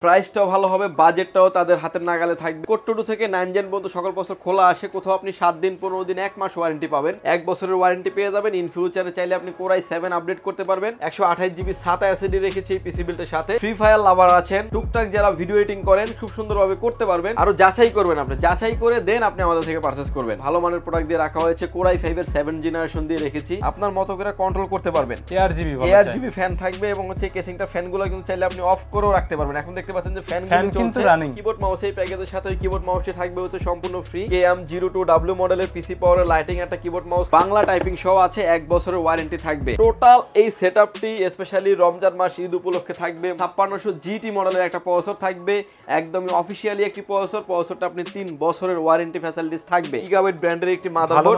প্রাইসটাও ভালো হবে, বাজেটটাও তাদের হাতের নাগালে থাকবে। কোড 2 থেকে 9 জেন পর্যন্ত সকল বছর খোলা আসে। কোথাও আপনি 7 দিন 15 দিন 1 মাস ওয়ারেন্টি পাবেন, 1 বছরের ওয়ারেন্টি পেয়ে যাবেন। ইন ফিউচারে চাইলে আপনি কোরাই 7 আপডেট করতে পারবেন। 128 জিবি SATA এসএসডি রেখেছি এই পিসি বিল্ডের সাথে। ফ্রি ফায়ার লাভার আছেন, টুকটাক যারা ভিডিও এডিটিং করেন খুব সুন্দরভাবে করতে পারবেন। আরো যাচাই করবেন, আপনি যাচাই করে দেন আপনি আমাদের থেকে পারচেজ করবেন। ভালো মানের প্রোডাক্ট দিয়ে রাখা হয়েছে। কোরাই 5 এর 7 জেনারেশন দিয়ে রেখেছি, আপনার মতো করে কন্ট্রোল করতে পারবেন। ARGB ফ্যান থাকবে এবং হচ্ছে কেসিংটা ফ্যানগুলো কিন্তু চাইলে আপনি অফ করেও রাখতে পারবেন। এখন দেখতে পাচ্ছেন যে ফ্যানগুলো চলছে। কিবোর্ড মাউস এই প্যাকেজের সাথে কিবোর্ড মাউসটি থাকবে হচ্ছে সম্পূর্ণ ফ্রি। KM02W মডেলের পিসি পাওয়ারের লাইটিং একটা কিবোর্ড মাউস, বাংলা টাইপিং সহ আছে, 1 বছরের ওয়ারেন্টি থাকবে। টোটাল এই সেটআপটি স্পেশালি রমজান মাস ঈদ উপলক্ষে থাকবে। 5600 GT মডেলের একটা প্রসেসর থাকবে, একদমই অফিশিয়ালি একটি প্রসেসরটা আপনি 3 বছরের ওয়ারেন্টি ফ্যাসিলিটিস থাকবে। গিগাবাইট ব্র্যান্ডের একটি মাদারবোর্ড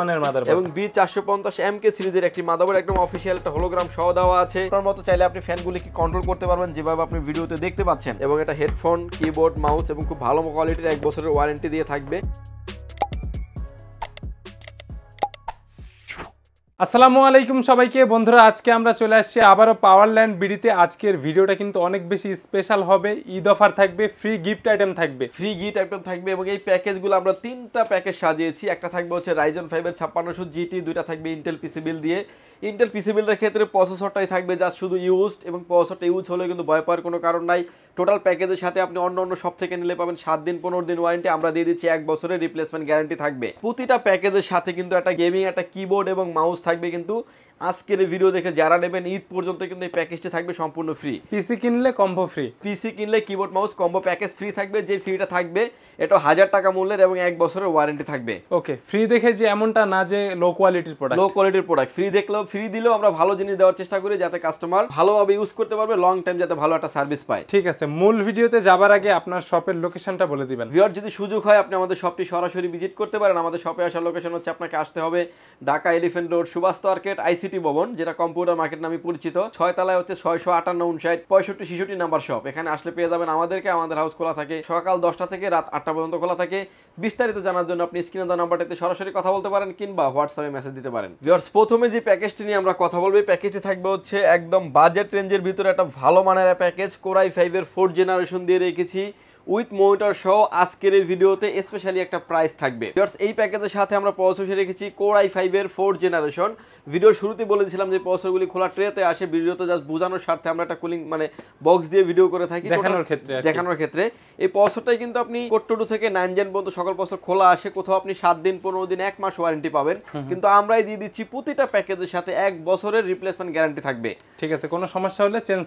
এবং B450MK সিরিজের একটি মাদারবোর্ড, একদম অফিশিয়াল একটা হোলোগ্রাম সহ দেওয়া আছে। আপনার মতো চাইলে আপনি ফ্যানগুলি কি কন্ট্রোল করতে পারবেন যেভাবে আপনি ভিডিওতে দেখতে পাচ্ছেন। এবং এটা হেডফোন, কিবোর্ড, মাউস এবং খুব ভালো কোয়ালিটির 1 বছরের ওয়ারেন্টি দিয়ে থাকবে। আসসালামু আলাইকুম সবাইকে বন্ধুরা, আজকে আমরা চলে আসছি আবারও পাওয়ারল্যান্ড বিডিতে। আজকের ভিডিওটা কিন্তু অনেক বেশি স্পেশাল হবে। ঈদ অফার থাকবে, ফ্রি গিফট আইটেম থাকবে এবং এই প্যাকেজগুলো আমরা 3টা প্যাকেজ সাজিয়েছি। একটা থাকবে হচ্ছে রাইজন 5 এর 5600 GT, দুইটা থাকবে ইন্টেল পিসি বিল্ড দিয়ে। ইন্টেল পিসি বিল্ডের ক্ষেত্রে প্রসেসরটাই থাকবে যা শুধু ইউজড, এবং প্রসেসরটা ইউজ হলে কিন্তু ভয় পাওয়ার কোনো কারণ নাই। টোটাল প্যাকেজের সাথে আপনি অন্য সব থেকে নিলে পাবেন 7 দিন 15 দিন ওয়ারেন্টি, আমরা দিয়ে দিচ্ছি 1 বছরের রিপ্লেসমেন্ট গ্যারান্টি থাকবে। প্রতিটা প্যাকেজের সাথে কিন্তু একটা গেমিং একটা কিবোর্ড এবং মাউস থাকবে। কিন্তু আজকের এই ভিডিও দেখে যারা নেবেন ঈদ পর্যন্ত কিন্তু এই প্যাকেজটি থাকবে সম্পূর্ণ ফ্রি। পিসি কিনলে কম্বো ফ্রি, পিসি কিনলে keyboard mouse combo package free থাকবে। যে ফ্রিটা থাকবে এটা 1000 টাকা মূল্যের এবং 1 বছরের ওয়ারেন্টি থাকবে। ওকে, ফ্রি দেখে যে এমনটা না যে লো কোয়ালিটির প্রোডাক্ট ফ্রি দিলেও আমরা ভালো জিনিস দেওয়ার চেষ্টা করি যাতে কাস্টমার ভালোভাবে ইউজ করতে পারবে, লং টাইম যাতে ভালো একটা সার্ভিস পায়। ঠিক আছে, মূল ভিডিওতে যাবার আগে আপনার শপের লোকেশনটা বলে দিবেন। ভিউয়ার যদি সুযোগ হয় আপনি আমাদের শপটি সরাসরি ভিজিট করতে পারেন। আমাদের শপে আসার লোকেশন হচ্ছে আপনাকে আসতে হবে Dhaka elephant road, Subhash market, ICT ভবন, যেটা কম্পিউটার মার্কেট নামে পরিচিত। 6 তলায় হচ্ছে 658 65 66 নাম্বার শপ। এখানে আসলে পেয়ে যাবেন আমাদেরকে। আমাদের হাউস খোলা থাকে সকাল 10টা থেকে রাত 8টা পর্যন্ত খোলা থাকে। বিস্তারিত জানার জন্য আপনি স্ক্রিনে দেওয়া নাম্বারটাতে সরাসরি কথা বলতে পারেন কিংবা হোয়াটসঅ্যাপে মেসেজ দিতে পারেন। ভিউয়ার্স, প্রথমে যে প্যাকেজটি নিয়ে আমরা কথা বলবো, এই প্যাকেজটি থাকবে হচ্ছে একদম বাজেট রেঞ্জের ভিতরে একটা ভালো মানের প্যাকেজ। কোরাই 5 এর 4 জেনারেশন দিয়ে রেখেছি উইথ মনিটর সহ। আজকের এই ভিডিওতে স্পেশালি একটা প্রাইস থাকবে। এই প্যাকেজের সাথে আমরা প্রসেসর রেখেছি কোরাই 5 এর 4 জেনারেশন। ভিডিওর শুরুতে বলেছিলাম যে প্রসেসরগুলি খোলা ট্রেতে আসে, ভিডিওতে জাস্ট বোঝানোর স্বার্থে আমরা একটা কুলিং বক্স দিয়ে ভিডিও করে থাকি দেখানোর ক্ষেত্রে। এই প্রসেসরটাই কিন্তু আপনি কোড 2 থেকে 9 জেন পর্যন্ত সকল প্রসেসর খোলা আসে। কোথাও আপনি 7 দিন 15 দিন 1 মাস ওয়ারেন্টি পাবেন, কিন্তু আমরাই দিয়ে দিচ্ছি প্রতিটা প্যাকেজের সাথে 1 বছরের রিপ্লেসমেন্ট গ্যারান্টি থাকবে। ঠিক আছে, কোনো সমস্যা হলে চেঞ্জ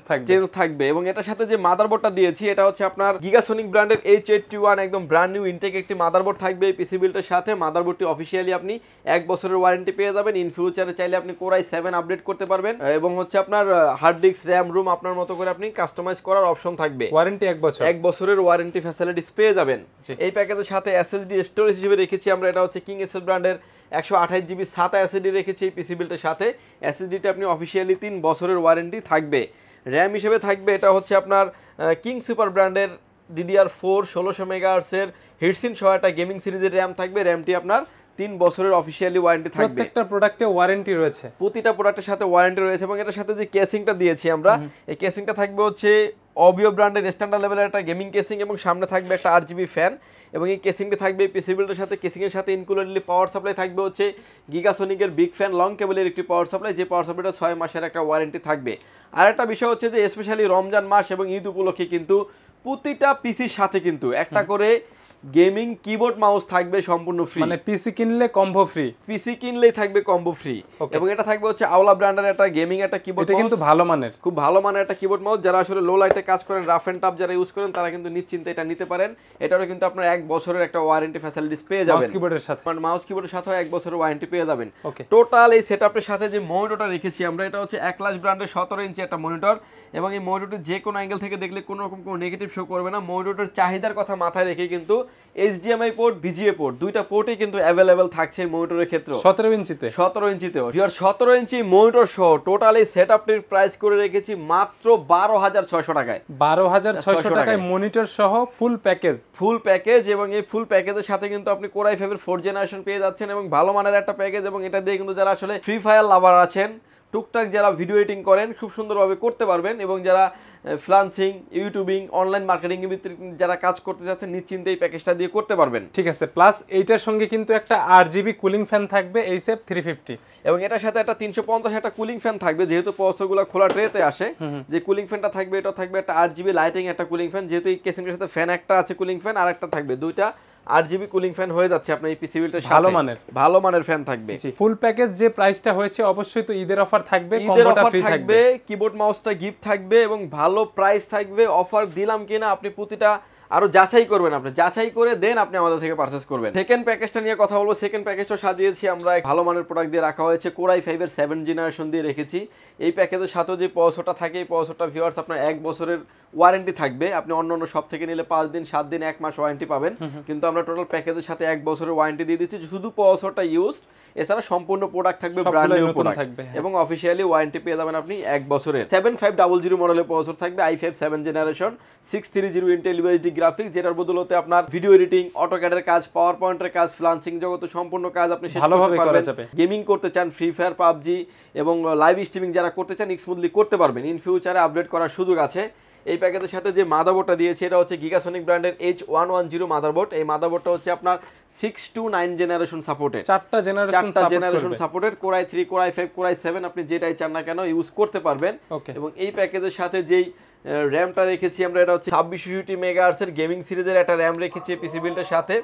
থাকবে। এবং এটার সাথে যে মাদারবোর্ডটা দিয়েছি এটা হচ্ছে আপনার গিগাসনিক ব্র্যান্ডের H81, একদম ব্র্যান্ড নিউ ইনটেক একটি মাদারবোর্ড থাকবে এই পিসি বিল্ডের সাথে। মাদারবোর্ডটি অফিশিয়ালি আপনি 1 বছরের ওয়ারেন্টি পেয়ে যাবেন। ইন ফিউচারে চাইলে আপনি কোরাই 7 আপডেট করতে পারবেন এবং হচ্ছে আপনার হার্ড ডিস্ক, র্যাম, রুম আপনার মতো করে আপনি কাস্টমাইজ করার অপশন থাকবে। ওয়ারেন্টি 1 বছরের ওয়ারেন্টি ফ্যাসিলিটিস পেয়ে যাবেন। এই প্যাকেজের সাথে এসএসডি স্টোরেজ হিসেবে রেখেছি আমরা, এটা হচ্ছে কিং এসএস ব্র্যান্ডের 128 জিবি SATA এসএসডি রেখেছি এই পিসি বিল্ডের সাথে। এসএসডিটা আপনি অফিশিয়ালি 3 বছরের ওয়ারেন্টি থাকবে। র্যাম হিসেবে থাকবে এটা হচ্ছে আপনার কিং সুপার ব্র্যান্ডের DDR4 1600 মেগাহার্টজের হিটসিন সহ একটা গেমিং সিরিজের র্যাম থাকবে। র্যামটি আপনার 3 বছরের অফিশিয়ালি ওয়ারেন্টি থাকবে। প্রত্যেকটা প্রোডাক্টে ওয়ারেন্টি রয়েছে, প্রতিটা প্রোডাক্টের সাথে ওয়ারেন্টি রয়েছে। এবং এটার সাথে যে কেসিংটা দিয়েছি আমরা, এই কেসিংটা থাকবে হচ্ছে অবিও ব্র্যান্ডের স্ট্যান্ডার্ড লেভেলের একটা গেমিং কেসিং এবং সামনে থাকবে একটা RGB ফ্যান। এবং এই কেসিংটা থাকবে পিসি বিল্ডের সাথে। কেসিংয়ের সাথে ইনক্লুডেডলি পাওয়ার সাপ্লাই থাকবে হচ্ছে গিগাসনিকের বিগ ফ্যান লং কেবলের একটি পাওয়ার সাপ্লাই, যে পাওয়ার সাপ্লাইটা 6 মাসের একটা ওয়ারেন্টি থাকবে। আর একটা বিষয় হচ্ছে যে স্পেশালি রমজান মাস এবং ঈদ উপলক্ষে কিন্তু প্রতিটা পিসির সাথে কিন্তু একটা করে গেমিং কিবোর্ড মাউস থাকবে সম্পূর্ণ ফ্রি। মানে পিসি কিনলে কম্বো ফ্রি, পিসি কিনলেই থাকবে কম্বো ফ্রি। এবং এটা থাকবে হচ্ছে আওলা ব্র্যান্ডের একটা গেমিং একটা কিবোর্ড মাউস, কিন্তু ভালো মানের, খুব ভালো মানের একটা কিবোর্ড মাউস। যারা আসলে লো লাইটে কাজ করেন, রাফ এন্ড টাফ যারা ইউজ করেন, তারা কিন্তু নিশ্চিন্তে এটা নিতে পারেন। এটারও কিন্তু আপনার 1 বছরের একটা ওয়ারেন্টি ফ্যাসিলিটিস পেয়ে যাবেন। মাউস কিবোর্ডের সাথে, মানে মাউস কিবোর্ডের সাথে 1 বছরের ওয়ারেন্টি পেয়ে যাবেন। টোটাল এই সেটআপের সাথে যে মনিটরটা রেখেছি আমরা, এটা হচ্ছে অ্যাক্লাস ব্র্যান্ডের 17 ইঞ্চি একটা মনিটর। এবং এই মনিটরটি যে কোনো অ্যাঙ্গেল থেকে দেখলে কোনো রকম কোনো নেগেটিভ শো করবে না। মনিটরের চাহিদার কথা মাথায় রেখে কিন্তু HDMI পোর্ট, VGA পোর্ট দুইটা পোর্টই কিন্তু অ্যাভেলেবেল থাকছে মনিটরের ক্ষেত্রে। 17 ইঞ্চিতেও। ভিউয়ার 17 ইঞ্চি মনিটর সহ টোটাল এই সেটআপটির প্রাইস করে রেখেছি মাত্র 12600 টাকায়। 12600 টাকায় মনিটর সহ ফুল প্যাকেজ। এবং এই ফুল প্যাকেজের সাথে কিন্তু আপনি কোরাই 5 এর 4 জেনারেশন পেয়ে যাচ্ছেন এবং ভালো মানের একটা প্যাকেজ। এবং এটা দিয়ে কিন্তু যারা আসলে ফ্রি ফায়ার লাভার আছেন, টুকটাক যারা ভিডিও এডিটিং করেন খুব সুন্দরভাবে করতে পারবেন, এবং যারা ফ্রিল্যান্সিং, ইউটিউবিং, অনলাইন মার্কেটিং এর ভিতরে যারা কাজ করতে যাচ্ছেন নিশ্চিন্তে এই প্যাকেজটা দিয়ে করতে পারবেন। ঠিক আছে, প্লাস এইটার সঙ্গে কিন্তু একটা RGB কুলিং ফ্যান থাকবে এইসেপ 350 এবং এটার সাথে একটা 350 একটা কুলিং ফ্যান থাকবে, যেহেতু প্রসেসরগুলো খোলা ট্রেতে আসে। যে কুলিং ফ্যানটা থাকবে এটা থাকবে একটা RGB লাইটিং একটা কুলিং ফ্যান, যেহেতু এই কেসিংয়ের সাথে ফ্যান একটা আছে কুলিং ফ্যান আর একটা থাকবে, দুইটা RGB কুলিং ফ্যান হয়ে যাচ্ছে আপনার এই পিসি বিল্ডের সাথে। ভালো মানের ফ্যান থাকবে। ফুল প্যাকেজ যে প্রাইসটা হয়েছে অবশ্যই তো ঈদের অফার থাকবে, ঈদের অফার থাকবে, কিবোর্ড মাউসটা গিফট থাকবে এবং ভালো প্রাইস থাকবে। অফার দিলাম কিনা আপনি প্রতিটা আরো যাচাই করবেন, আপনি যাচাই করে দেন আপনি আমাদের থেকে পারচেজ করবেন। সেকেন্ড প্যাকেজটা নিয়ে কথা বলবো। সেকেন্ড প্যাকেজটা সাজিয়েছি আমরা ভালো মানের প্রোডাক্ট দিয়ে রাখা হয়েছে, কোরাই 5 এর 7 জেনারেশন দিয়ে রেখেছি। এই প্যাকেজের সাথে যে প্রসেসরটা থাকে এই প্রসেসরটা ভিউয়ার্স আপনার 1 বছরের ওয়ারেন্টি থাকবে। আপনি অন্য সব থেকে নিলে 5 দিন 7 দিন 1 মাস ওয়ারেন্টি পাবেন, কিন্তু আমরা টোটাল প্যাকেজের সাথে 1 বছরের ওয়ারেন্টি দিয়ে দিচ্ছি শুধু প্রসেসরটা ইউজ। এছাড়া সম্পূর্ণ প্রোডাক্ট থাকবে ব্র্যান্ড নিউ প্রোডাক্ট এবং অফিশিয়ালি ওয়ারেন্টি পেয়ে যাবেন আপনি 1 বছরের। 7500 মডেলের প্রসেসর থাকবে, i5 7 generation, 630 Intel UHD graphics, যেটার বদলতে আপনার ভিডিও এডিটিং, অটোক্যাডের কাজ, পাওয়ার পয়েন্টের কাজ, ফ্রিল্যান্সিং জগতে সম্পূর্ণ কাজ আপনি শেষ করতে পারবেন। গেমিং করতে চান, ফ্রি ফায়ার, পাবজি এবং লাইভ স্ট্রিমিং যারা করতে চান স্মুথলি করতে পারবেন। ইন ফিউচারে আপডেট করার সুযোগ আছে। এই প্যাকেজের সাথে যে মাদারবোর্ডটা দিয়েছে এটা হচ্ছে গিগাসনিক ব্র্যান্ডের H110 মাদারবোর্ড। এই মাদারবোর্ডটা হচ্ছে আপনার 6 to 9 জেনারেশন সাপোর্টেড, 4টা generation supported, core i 3, core i 5, core i 7 আপনি যেটাই চান না কেন ইউজ করতে পারবেন। এবং এই প্যাকেজের সাথে যেই র্যামটা রেখেছি আমরা এটা হচ্ছে 2660 মেগাহার্টজ এর গেমিং সিরিজের একটা র্যাম রেখেছি পিসি বিল্ডের সাথে।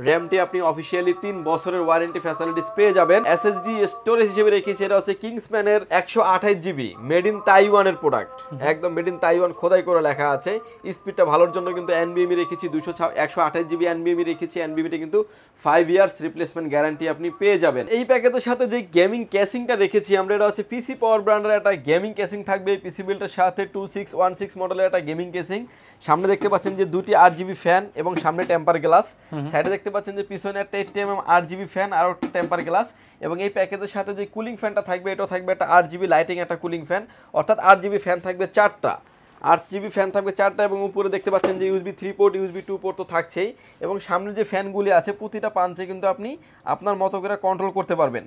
র্যামটি আপনি অফিশিয়ালি 3 বছরের ওয়ারেন্টি ফ্যাসিলিটিস পেয়ে যাবেন। SSD স্টোরেজ হিসেবে রেখেছি এটা হচ্ছে কিংসম্যানের 128 জিবি, মেড ইন তাইওয়ানের প্রোডাক্ট, একদম মেড ইন তাইওয়ান খোদাই করে লেখা আছে। স্পিডটা ভালোর জন্য কিন্তু NVMe রেখেছি 128 জিবি NVMe রেখেছি। NVMe কিন্তু 5 ইয়ার্স রিপ্লেসমেন্ট গ্যারান্টি আপনি পেয়ে যাবেন। এই প্যাকেজের সাথে যে গেমিং কেসিংটা রেখেছি আমরা এটা হচ্ছে পিসি পাওয়ার ব্র্যান্ডের একটা গেমিং কেসিং থাকবে পিসি বিল্ডের সাথে, 2616 মডেলের একটা গেমিং কেসিং। সামনে দেখতে পাচ্ছেন যে দুটি RGB ফ্যান এবং সামনে টেম্পার গ্লাস, সাইডে দেখতে পাচ্ছেন যে পিছনে একটা 80mm RGB ফ্যান আর একটা টেম্পার গ্লাস। এবং এই প্যাকেজের সাথে যে কুলিং ফ্যানটা থাকবে এটা থাকবে একটা RGB লাইটিং একটা কুলিং ফ্যান, অর্থাৎ RGB ফ্যান থাকবে 4টা, RGB ফ্যান থাকবে 4টা এবং উপরে দেখতে পাচ্ছেন যে USB 3 পোর্ট USB 2 পোর্ট তো থাকছেই। এবং সামনে যে ফ্যানগুলি আছে প্রতিটা পাঞ্চে কিন্তু আপনি আপনার মতো করে কন্ট্রোল করতে পারবেন।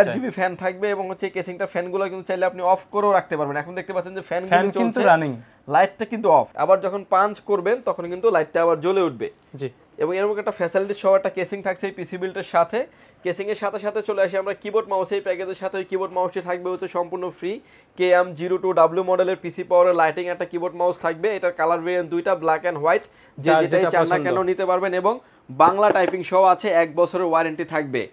ARGB ফ্যান থাকবে এবং হচ্ছে কেসিংটা ফ্যানগুলো কিন্তু চাইলে আপনি অফ করেও রাখতে পারবেন। এখন দেখতে পাচ্ছেন যে ফ্যানগুলো চলছে, রানিং, লাইটটা কিন্তু অফ, আবার যখন পাঞ্চ করবেন তখন কিন্তু লাইটটা আবার জ্বলে উঠবে। জি, এবং এরকম একটা ফ্যাসিলিটি সহ একটা কেসিং থাকছে এই পিসি বিল্ডের সাথে। কেসিং এর সাথে সাথে চলে আসি আমরা কিবোর্ড মাউস। এই প্যাকেজের সাথে কিবোর্ড মাউসটি থাকবে হচ্ছে সম্পূর্ণ ফ্রি, KM02W মডেলের পিসি পাওয়ারের লাইটিং একটা কিবোর্ড মাউস থাকবে। এটার কালার ভেরিয়েন্ট দুইটা, ব্ল্যাক এন্ড হোয়াইট, যেটাই চান না কেন নিতে পারবেন এবং বাংলা টাইপিং সহ আছে, 1 বছরের ওয়ারেন্টি থাকবে।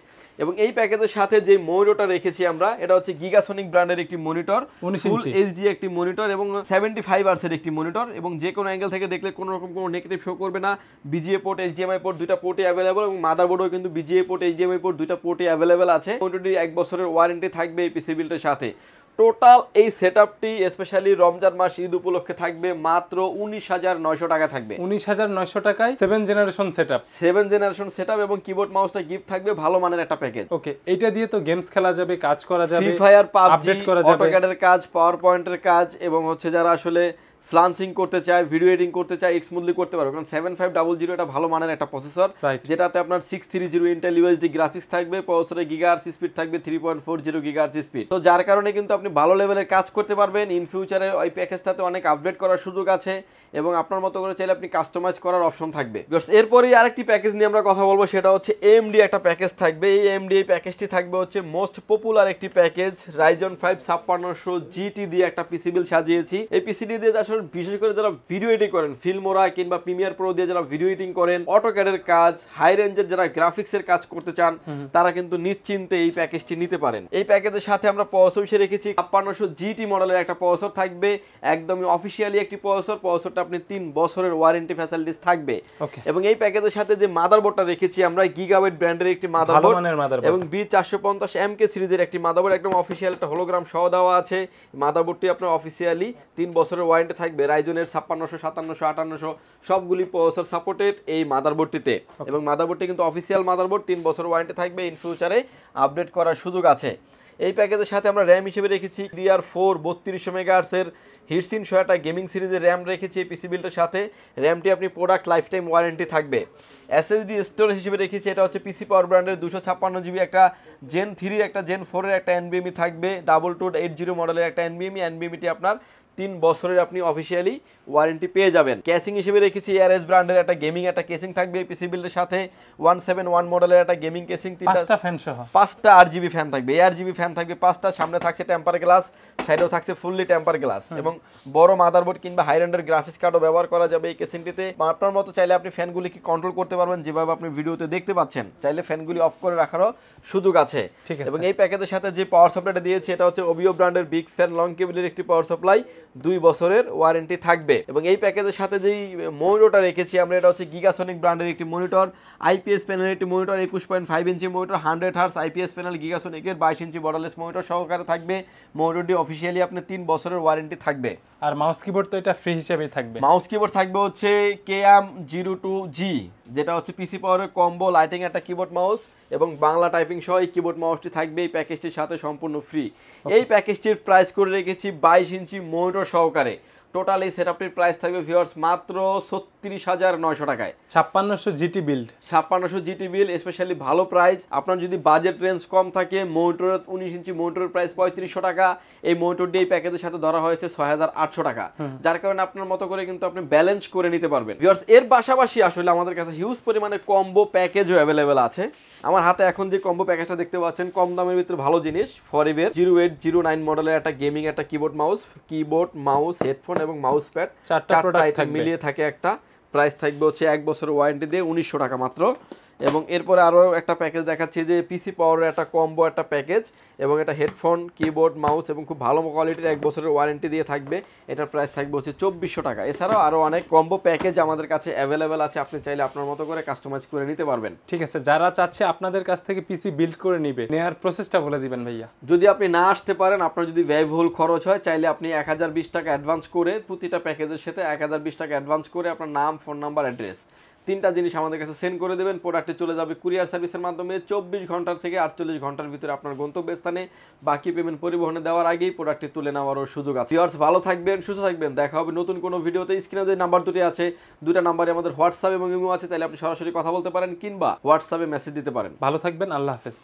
এবং এই প্যাকেজের সাথে যে মনিটরটা রেখেছি আমরা এটা হচ্ছে গিগাসনিক ব্র্যান্ডের একটি মনিটর, ফুল HD একটি মনিটর এবং 75 Hz এর একটি মনিটর, এবং যে কোনো অ্যাঙ্গেল থেকে দেখলে কোনো রকম কোনো নেগেটিভ শো করবে না। BGA পোর্ট, HDMI পোর্ট দুইটা পোর্টই অ্যাভেলেবল এবং মাদারবোর্ডও কিন্তু BGA পোর্ট, HDMI পোর্ট দুইটা পোর্টই অ্যাভেলেবল আছে। মনিটরটি 1 বছরের ওয়ারেন্টি থাকবে এই পিসি বিল্ডের সাথে। টোটাল এই সেটআপটি স্পেশালি রমজান মাস ঈদ উপলক্ষে থাকবে মাত্র 19,900 টাকা থাকবে। 19,900 টাকায় 7 জেনারেশন সেটআপ এবং কিবোর্ড মাউসটা গিফট থাকবে, ভালো মানের একটা প্যাকেজ। ওকে, এটা দিয়ে তো গেমস খেলা যাবে, কাজ করা যাবে, ফ্রি ফায়ার, পাবজি, অটোক্যাডের কাজ, পাওয়ার পয়েন্টের কাজ এবং হচ্ছে যারা আসলে ফ্রিল্যান্সিং করতে চায়, ভিডিও এডিটিং করতে চায় স্মুথলি করতে পারবে। কারণ 7500 এটা ভালো মানের একটা প্রসেসর, যেটাতে আপনার 630 ইন্টেল UHD গ্রাফিক্স থাকবে, প্রসেসরে গিগাহার্টজ স্পিড থাকবে 3.40 গিগাহার্টজ স্পিড। তো যার কারণে কিন্তু আপনি ভালো লেভেলের কাজ করতে পারবেন। ইন ফিউচারে ওই প্যাকেজটাতে অনেক আপডেট করার সুযোগ আছে এবং আপনার মতো করে চাইলে আপনি কাস্টমাইজ করার অপশন থাকবে। এরপরেই আরেকটি প্যাকেজ নিয়ে আমরা কথা বলবো, সেটা হচ্ছে AMD একটা প্যাকেজ থাকবে। এই AMD এই প্যাকেজটি থাকবে হচ্ছে মোস্ট পপুলার একটি প্যাকেজ, Ryzen 5 5600 GT দিয়ে একটা পিসি বিল সাজিয়েছি। এই পিসিডি দিয়ে আসলে বিশেষ করে যারা ভিডিও এডিটিং করেন, ফিল্মোরা কিংবা প্রিমিয়ার প্রো দিয়ে যারা ভিডিও এডিটিং করেন, অটোক্যাডের কাজ, হাই রেঞ্জের যারা গ্রাফিক্সের কাজ করতে চান তারা কিন্তু নিশ্চিন্তে এই প্যাকেজটি নিতে পারেন। এই প্যাকেজের সাথে আমরা প্রসেসর হিসেবে রেখেছি 5600 GT মডেলের একটা প্রসেসর থাকবে, একদমই অফিশিয়ালি একটি প্রসেসরটা আপনি 3 বছরের ওয়ারেন্টি ফ্যাসিলিটিস থাকবে। এবং এই প্যাকেজের সাথে যে মাদারবোর্ডটা রেখেছি আমরা গিগাবাইট ব্র্যান্ডের একটি মাদারবোর্ড এবং B450MK সিরিজের একটি মাদারবোর্ড, একদম অফিশিয়াল একটা হোলোগ্রাম সহ দেওয়া আছে। মাদারবোর্ডটি আপনার অফিশিয়ালি 3 বছরের ওয়ারেন্টি থাকবে। রাইজনের 5600, 5700, 5800 সবগুলি প্রসেসর সাপোর্টেড এই মাদারবোর্ডটিতে। এবং মাদারবোর্ডটি কিন্তু অফিশিয়াল মাদারবোর্ড, 3 বছর ওয়ারেন্টি থাকবে, ইন ফিউচারে আপডেট করার সুযোগ আছে। এই প্যাকেজের সাথে আমরা র্যাম হিসেবে রেখেছি DDR4 3200 মেগাহার্টজের হিটসিন সহ একটা গেমিং সিরিজের র্যাম রেখেছি পিসি বিল্ডের সাথে। র্যামটি আপনি প্রোডাক্ট লাইফ টাইম ওয়ারেন্টি থাকবে। SSD স্টোরেজ হিসেবে রেখেছি এটা হচ্ছে পিসি পাওয়ার ব্র্যান্ডের 256 জিবি একটা Gen 3 একটা Gen 4 এর একটা NVMe থাকবে, 2280 মডেলের একটা NVMe টি আপনার 3 বছরের আপনি অফিসিয়ালি ওয়ারেন্টি পেয়ে যাবেন। কেসিং হিসেবে রেখেছি এআরএস ব্র্যান্ডের একটা গেমিং একটা কেসিং থাকবে পিসি বিল্ডের সাথে, 171 মডেলের একটা গেমিং কেসিং, 5টা ফ্যান সহ 5টা আরজিবি ফ্যান থাকবে, এআরজিবি ফ্যান থাকবে 5টা, সামনে থাকছে টেম্পার গ্লাস, সাইডেও থাকছে ফুললি টেম্পার গ্লাস এবং বড় মাদারবোর্ড কিংবা হাই রেন্ডের গ্রাফিক্স কার্ডও ব্যবহার করা যাবে এই কেসিংটিতে। আপনার মতো চাইলে আপনি ফ্যানগুলি কি কন্ট্রোল করতে পারবেন, যেভাবে আপনি ভিডিওতে দেখতে পাচ্ছেন, চাইলে ফ্যানগুলি অফ করে রাখারও সুযোগ আছে। এবং এই প্যাকেজের সাথে যে পাওয়ার সাপ্লাইটা দিয়েছে এটা হচ্ছে ওবিও ব্র্যান্ডের বিগ ফ্যান লং কেবলের একটি পাওয়ার সাপ্লাই, 2 বছরের ওয়ারেন্টি থাকবে। এবং এই প্যাকেজের সাথে যেই মনিটরটা রেখেছি আমরা, এটা হচ্ছে গিগাসনিক ব্র্যান্ডের একটি মনিটর, আইপিএস প্যানেলের একটি monitor, 21.5 inch monitor, 100 hertz IPS panel, গিগাসনিকের 22 ইঞ্চি বর্ডারলেস মনিটর সহকারে থাকবে। মনিটরটি অফিসিয়ালি আপনি 3 বছরের ওয়ারেন্টি থাকবে। আর মাউস কিবোর্ড তো এটা ফ্রি হিসেবেই থাকবে। মাউস কিবোর্ড থাকবে হচ্ছে KM02G, যেটা হচ্ছে পিসি পাওয়ারের কম্বো লাইটিং একটা কিবোর্ড মাউস এবং বাংলা টাইপিং সহ এই কিবোর্ড মাউসটি থাকবে এই প্যাকেজটির সাথে সম্পূর্ণ ফ্রি। এই প্যাকেজটির প্রাইস করে রেখেছি 22 ইঞ্চি মনিটর সহকারে। টোটাল এই সেটআপটির প্রাইস থাকবে ভিউয়ার্স মাত্র 36,900 টাকায়। 5600 জিটি বিল্ড, 5600 জিটি বিল, স্পেশালি ভালো প্রাইস। আপনার যদি বাজেট রেঞ্জ কম থাকে, মনিটরের 19 ইঞ্চি মনিটরের প্রাইস 3500 টাকা, এই মনিটরটি এই প্যাকেজের সাথে ধরা হয়েছে 6800 টাকা, যার কারণে আপনার মতো করে কিন্তু আপনি ব্যালেন্স করে নিতে পারবেন। ভিউয়ার্স এর পাশাপাশি আসলে আমাদের কাছে হিউজ পরিমাণে কম্বো প্যাকেজও অ্যাভেলেবেল আছে। আমার হাতে এখন যে কম্বো প্যাকেজটা দেখতে পাচ্ছেন, কম দামের ভিতরে ভালো জিনিস, ফরিবের 0809 মডেলের একটা গেমিং একটা কিবোর্ড মাউস হেডফোন এবং মাউস প্যাড, 4টা আইটেম মিলিয়ে থাকে একটা। প্রাইস থাকবে হচ্ছে 1 বছরের ওয়ারেন্টি দিয়ে 1900 টাকা মাত্র। এবং এরপরে আরও একটা প্যাকেজ দেখাচ্ছি যে পিসি পাওয়ারের একটা কম্বো একটা প্যাকেজ, এবং এটা হেডফোন কিবোর্ড মাউস এবং খুব ভালো কোয়ালিটির 1 বছরের ওয়ারেন্টি দিয়ে থাকবে। এটার প্রাইস থাকবে হচ্ছে 2400 টাকা। এছাড়াও আরও অনেক কম্বো প্যাকেজ আমাদের কাছে অ্যাভেলেবেল আছে, আপনি চাইলে আপনার মতো করে কাস্টমাইজ করে নিতে পারবেন। ঠিক আছে, যারা চাচ্ছে আপনাদের কাছ থেকে পিসি বিল্ড করে নিবে, নেয়ার প্রসেসটা বলে দিবেন ভাইয়া। যদি আপনি না আসতে পারেন, আপনার যদি ব্যয়বহুল খরচ হয়, চাইলে আপনি 1020 টাকা অ্যাডভান্স করে, প্রতিটা প্যাকেজের সাথে 1020 টাকা অ্যাডভান্স করে আপনার নাম, ফোন নাম্বার, অ্যাড্রেস 3টা জিনিস আমাদের কাছে সেন্ড করে দেবেন। প্রোডাক্টটি চলে যাবে কুরিয়ার সার্ভিসের মাধ্যমে 24 ঘন্টার থেকে 48 ঘন্টার ভিতরে আপনার গন্তব্যস্থানে। বাকি পেমেন্ট পরিবহনে দেওয়ার আগেই প্রোডাক্টটি তুলে নেওয়ারও সুযোগ আছে। ভিউয়ার্স ভালো থাকবেন, সুস্থ থাকবেন, দেখা হবে নতুন কোনো ভিডিওতে। স্ক্রিনে যে নাম্বার দুটি আছে, 2টা নাম্বারে আমাদের হোয়াটসঅ্যাপ এবং ইমো আছে, চাইলে আপনি সরাসরি কথা বলতে পারেন কিংবা হোয়াটসঅ্যাপে মেসেজ দিতে পারেন। ভালো থাকবেন, আল্লাহ হাফেজ।